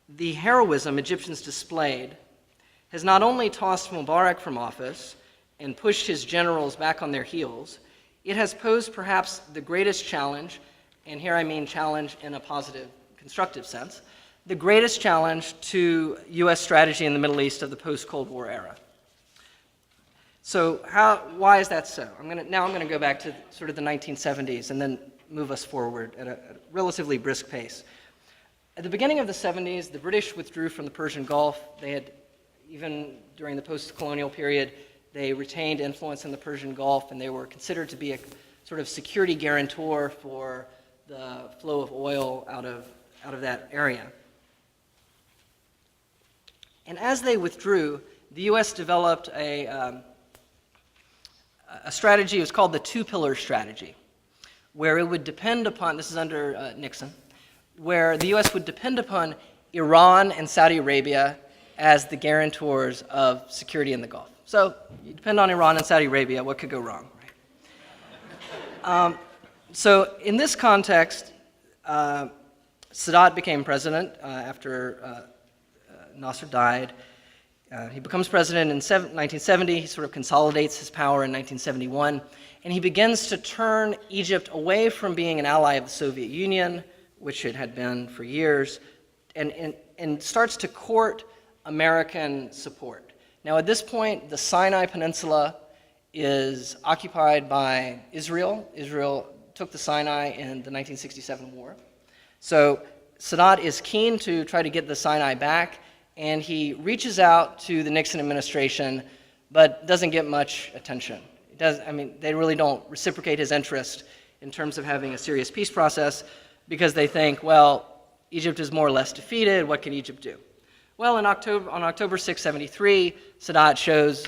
the heroism Egyptians displayed has not only tossed Mubarak from office and pushed his generals back on their heels, it has posed perhaps the greatest challenge, and here I mean challenge in a positive, constructive sense, the greatest challenge to U.S. strategy in the Middle East of the post-Cold War era. So why is that so? I'm going to go back to sort of the 1970s and then move us forward at a relatively brisk pace. At the beginning of the 70s, the British withdrew from the Persian Gulf. They had, even during the post-colonial period, they retained influence in the Persian Gulf, and they were considered to be a sort of security guarantor for the flow of oil out of that area. And as they withdrew, the U.S. developed a strategy. It was called the two-pillar strategy, where it would depend upon, this is under Nixon, where the U.S. would depend upon Iran and Saudi Arabia as the guarantors of security in the Gulf. So you depend on Iran and Saudi Arabia, what could go wrong, right? So in this context, Sadat became president after Nasser died. He becomes president in 1970. He sort of consolidates his power in 1971. And he begins to turn Egypt away from being an ally of the Soviet Union, which it had been for years, and starts to court American support. Now, at this point, the Sinai Peninsula is occupied by Israel. Israel took the Sinai in the 1967 war. So Sadat is keen to try to get the Sinai back, and he reaches out to the Nixon administration, but doesn't get much attention. They really don't reciprocate his interest in terms of having a serious peace process, because they think, well, Egypt is more or less defeated, what can Egypt do? Well, on October 6, 73, Sadat shows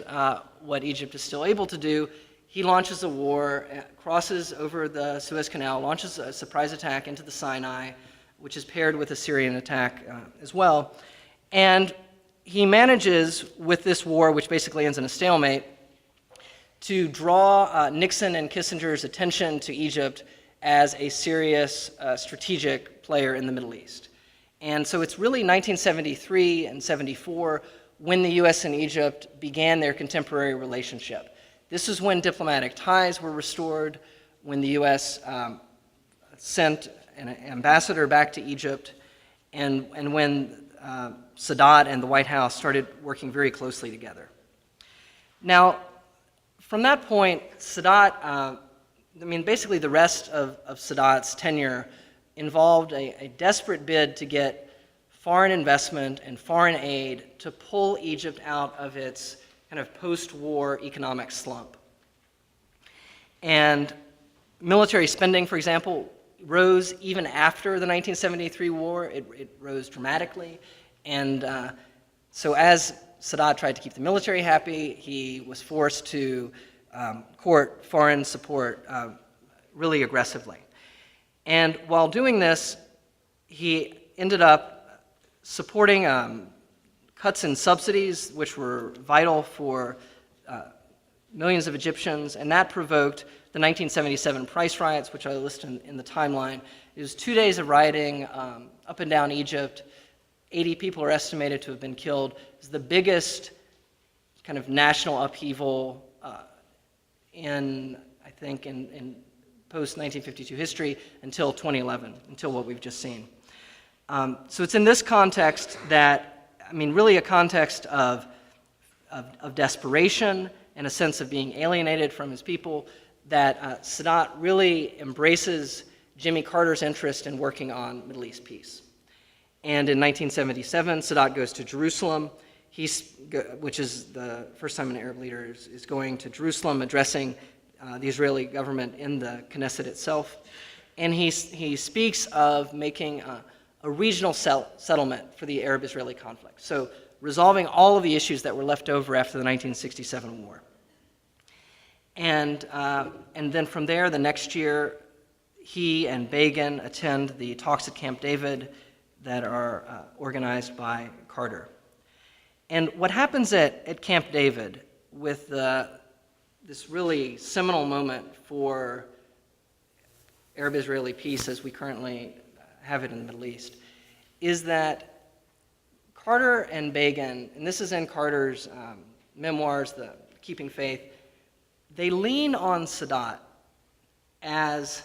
what Egypt is still able to do. He launches a war, crosses over the Suez Canal, launches a surprise attack into the Sinai, which is paired with a Syrian attack as well. And he manages, with this war, which basically ends in a stalemate, to draw Nixon and Kissinger's attention to Egypt as a serious strategic player in the Middle East. And so it's really 1973 and 74 when the U.S. and Egypt began their contemporary relationship. This is when diplomatic ties were restored, when the U.S. Sent an ambassador back to Egypt, and when Sadat and the White House started working very closely together. Now, from that point, Sadat, basically the rest of Sadat's tenure involved a desperate bid to get foreign investment and foreign aid to pull Egypt out of its kind of post-war economic slump. And military spending, for example, rose even after the 1973 war. It rose dramatically. And so as Sadat tried to keep the military happy, he was forced to court foreign support really aggressively. And while doing this, he ended up supporting cuts in subsidies, which were vital for millions of Egyptians, and that provoked the 1977 price riots, which I list in the timeline. It was 2 days of rioting up and down Egypt. 80 people are estimated to have been killed. It was the biggest kind of national upheaval in post-1952 history until 2011, until what we've just seen. So it's in this context that, really a context of desperation and a sense of being alienated from his people, that Sadat really embraces Jimmy Carter's interest in working on Middle East peace. And in 1977, Sadat goes to Jerusalem, which is the first time an Arab leader is going to Jerusalem, addressing the Israeli government in the Knesset itself. And he speaks of making a regional settlement for the Arab-Israeli conflict. So resolving all of the issues that were left over after the 1967 war. And then from there, the next year, he and Begin attend the talks at Camp David that are organized by Carter. And what happens at Camp David with this really seminal moment for Arab-Israeli peace as we currently have it in the Middle East is that Carter and Begin, and this is in Carter's memoirs, The Keeping Faith, they lean on Sadat as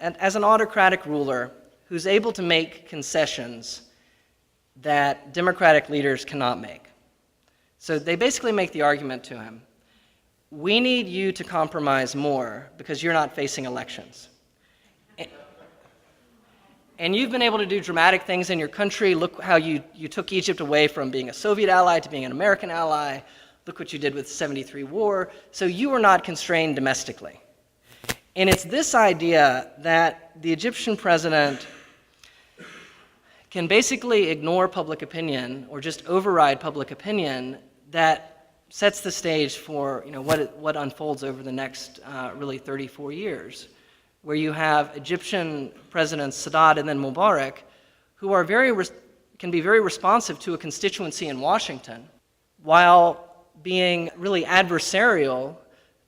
an autocratic ruler who's able to make concessions that democratic leaders cannot make. So they basically make the argument to him, we need you to compromise more because you're not facing elections. And you've been able to do dramatic things in your country. Look how you took Egypt away from being a Soviet ally to being an American ally. Look what you did with the '73 war. So you are not constrained domestically. And it's this idea that the Egyptian president can basically ignore public opinion or just override public opinion that sets the stage for what unfolds over the next really 34 years, where you have Egyptian presidents Sadat and then Mubarak, who are can be very responsive to a constituency in Washington, while being really adversarial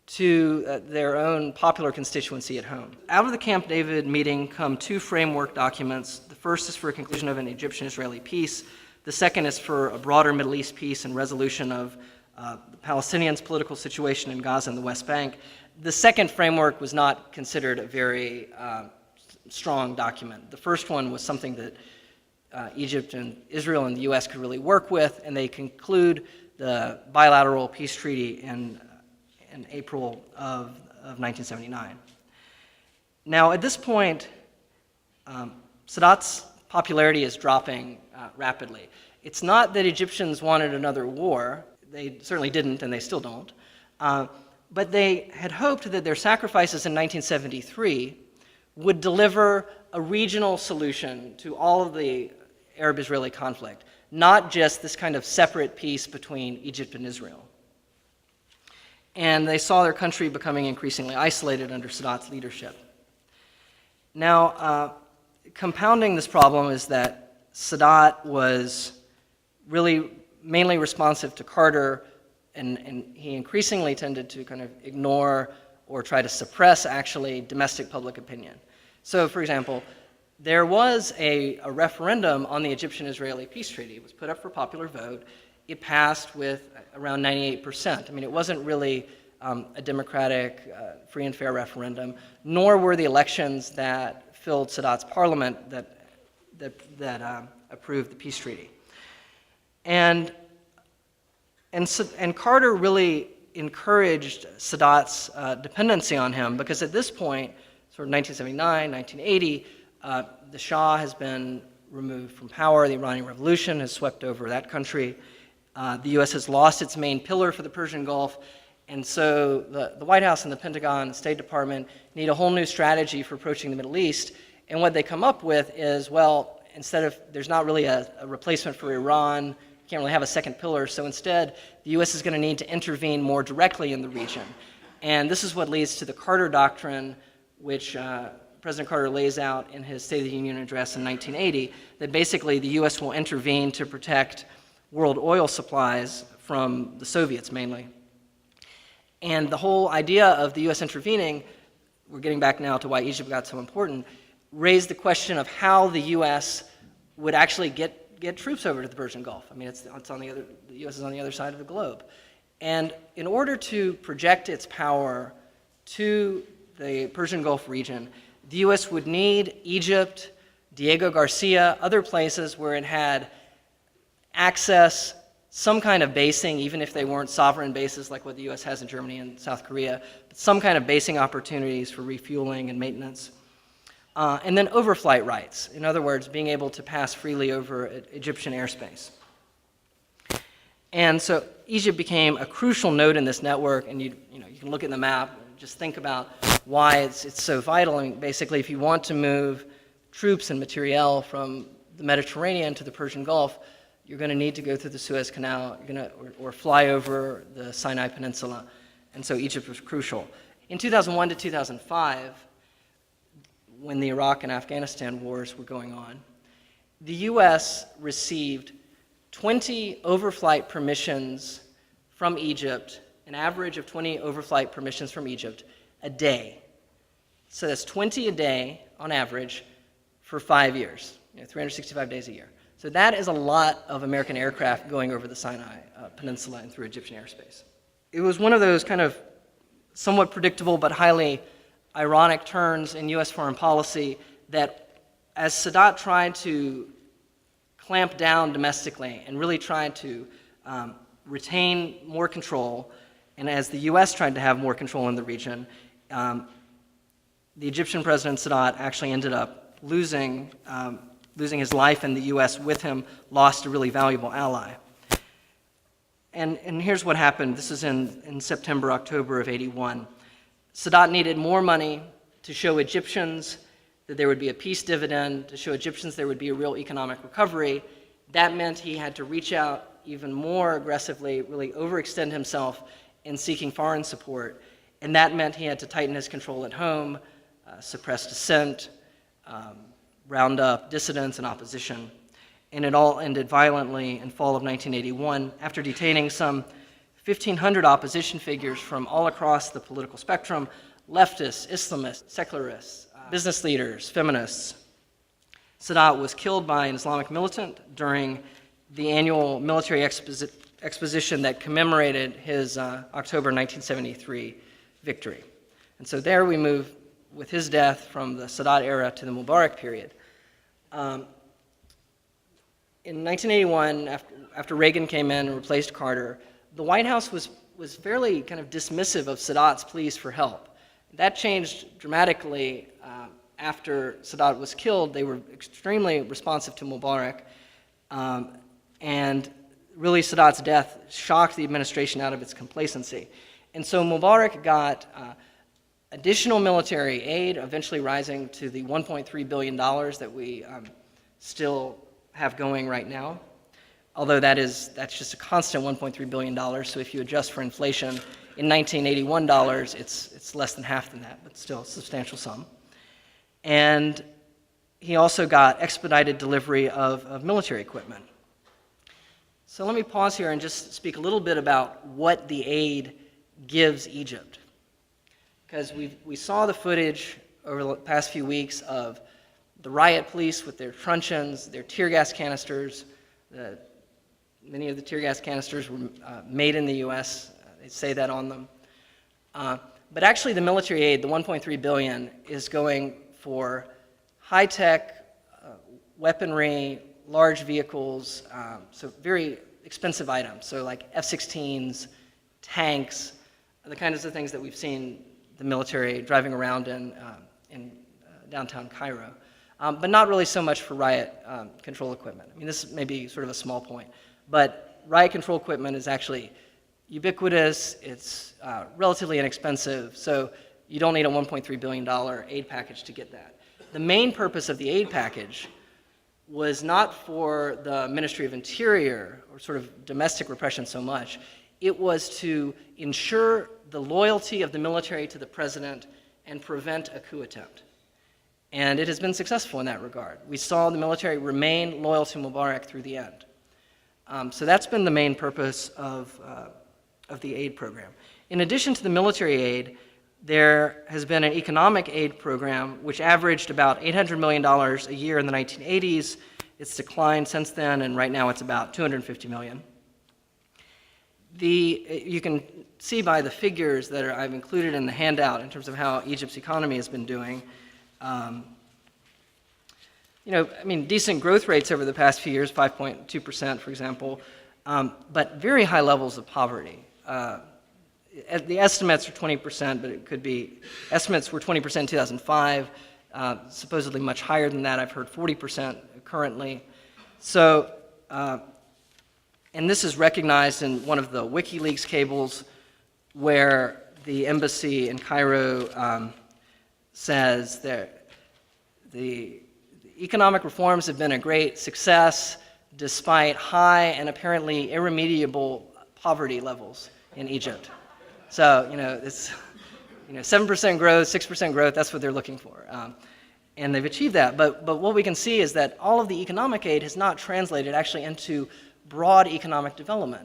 to their own popular constituency at home. Out of the Camp David meeting come two framework documents. The first is for a conclusion of an Egyptian-Israeli peace. The second is for a broader Middle East peace and resolution of the Palestinians' political situation in Gaza and the West Bank. The second framework was not considered a very strong document. The first one was something that Egypt and Israel and the U.S. could really work with, and they conclude the bilateral peace treaty in April of 1979. Now, at this point, Sadat's popularity is dropping rapidly. It's not that Egyptians wanted another war. They certainly didn't, and they still don't. But they had hoped that their sacrifices in 1973 would deliver a regional solution to all of the Arab-Israeli conflict, not just this kind of separate peace between Egypt and Israel. And they saw their country becoming increasingly isolated under Sadat's leadership. Now, compounding this problem is that Sadat was really mainly responsive to Carter, and he increasingly tended to kind of ignore or try to suppress, actually, domestic public opinion. So, for example, there was a referendum on the Egyptian-Israeli peace treaty. It was put up for popular vote. It passed with around 98%. I mean, it wasn't really a democratic, free and fair referendum, nor were the elections that filled Sadat's parliament that approved the peace treaty. And Carter really encouraged Sadat's dependency on him, because at this point, sort of 1979, 1980, the Shah has been removed from power. The Iranian Revolution has swept over that country. The U.S. has lost its main pillar for the Persian Gulf. And so the White House and the Pentagon, the State Department, need a whole new strategy for approaching the Middle East. And what they come up with is, well, there's not really a replacement for Iran, you can't really have a second pillar, so instead the U.S. is going to need to intervene more directly in the region. And this is what leads to the Carter Doctrine, which President Carter lays out in his State of the Union address in 1980, that basically the U.S. will intervene to protect world oil supplies from the Soviets mainly. And the whole idea of the U.S. intervening, we're getting back now to why Egypt got so important, raised the question of how the U.S. would actually get troops over to the Persian Gulf. I mean, it's on the U.S. is on the other side of the globe. And in order to project its power to the Persian Gulf region, the U.S. would need Egypt, Diego Garcia, other places where it had access, some kind of basing, even if they weren't sovereign bases like what the U.S. has in Germany and South Korea, but some kind of basing opportunities for refueling and maintenance. And then overflight rights. In other words, being able to pass freely over Egyptian airspace. And so Egypt became a crucial node in this network, and you can look at the map and just think about why it's so vital. I mean, basically, if you want to move troops and materiel from the Mediterranean to the Persian Gulf, you're going to need to go through the Suez Canal, or fly over the Sinai Peninsula. And so Egypt was crucial. In 2001 to 2005, when the Iraq and Afghanistan wars were going on, the U.S. received 20 overflight permissions from Egypt, an average of 20 overflight permissions from Egypt a day. So that's 20 a day on average for 5 years. 365 days a year. So that is a lot of American aircraft going over the Sinai Peninsula and through Egyptian airspace. It was one of those kind of somewhat predictable but highly ironic turns in U.S. foreign policy that as Sadat tried to clamp down domestically and really tried to retain more control, and as the U.S. tried to have more control in the region, the Egyptian President Sadat actually ended up losing his life, and the U.S. with him lost a really valuable ally. And here's what happened. This is in September, October of '81. Sadat needed more money to show Egyptians that there would be a peace dividend, to show Egyptians there would be a real economic recovery. That meant he had to reach out even more aggressively, really overextend himself in seeking foreign support. And that meant he had to tighten his control at home, suppress dissent, round up dissidents and opposition. And it all ended violently in fall of 1981 after detaining some 1,500 opposition figures from all across the political spectrum: leftists, Islamists, secularists, business leaders, feminists. Sadat was killed by an Islamic militant during the annual military exposition that commemorated his October 1973 victory. And so there we move with his death from the Sadat era to the Mubarak period. In 1981, after Reagan came in and replaced Carter, the White House was fairly kind of dismissive of Sadat's pleas for help. That changed dramatically after Sadat was killed. They were extremely responsive to Mubarak, and really Sadat's death shocked the administration out of its complacency. And so Mubarak got additional military aid, eventually rising to the $1.3 billion that we still have going right now. Although that's just a constant $1.3 billion, so if you adjust for inflation, in 1981 dollars, it's less than half than that, but still a substantial sum. And he also got expedited delivery of military equipment. So let me pause here and just speak a little bit about what the aid gives Egypt. Because we saw the footage over the past few weeks of the riot police with their truncheons, their tear gas canisters. Many of the tear gas canisters were made in the U.S. They say that on them. But actually the military aid, the $1.3 billion, is going for high-tech weaponry, large vehicles, so very expensive items. So like F-16s, tanks, the kinds of things that we've seen the military driving around in downtown Cairo. But not really so much for riot control equipment. I mean, this may be sort of a small point, but riot control equipment is actually ubiquitous, it's relatively inexpensive, so you don't need a $1.3 billion aid package to get that. The main purpose of the aid package was not for the Ministry of Interior or sort of domestic repression so much. It was to ensure the loyalty of the military to the president and prevent a coup attempt. And it has been successful in that regard. We saw the military remain loyal to Mubarak through the end. So that's been the main purpose of the aid program. In addition to the military aid, there has been an economic aid program which averaged about $800 million a year in the 1980s. It's declined since then, and right now it's about $250 million. You can see by the figures that I've included in the handout in terms of how Egypt's economy has been doing. Decent growth rates over the past few years, 5.2%, for example, but very high levels of poverty. The estimates are 20%, but it could be, estimates were 20% in 2005, supposedly much higher than that. I've heard 40% currently. So, and this is recognized in one of the WikiLeaks cables where the embassy in Cairo says that the economic reforms have been a great success despite high and apparently irremediable poverty levels in Egypt. So, it's 7% growth, 6% growth, that's what they're looking for. And they've achieved that. But what we can see is that all of the economic aid has not translated actually into broad economic development.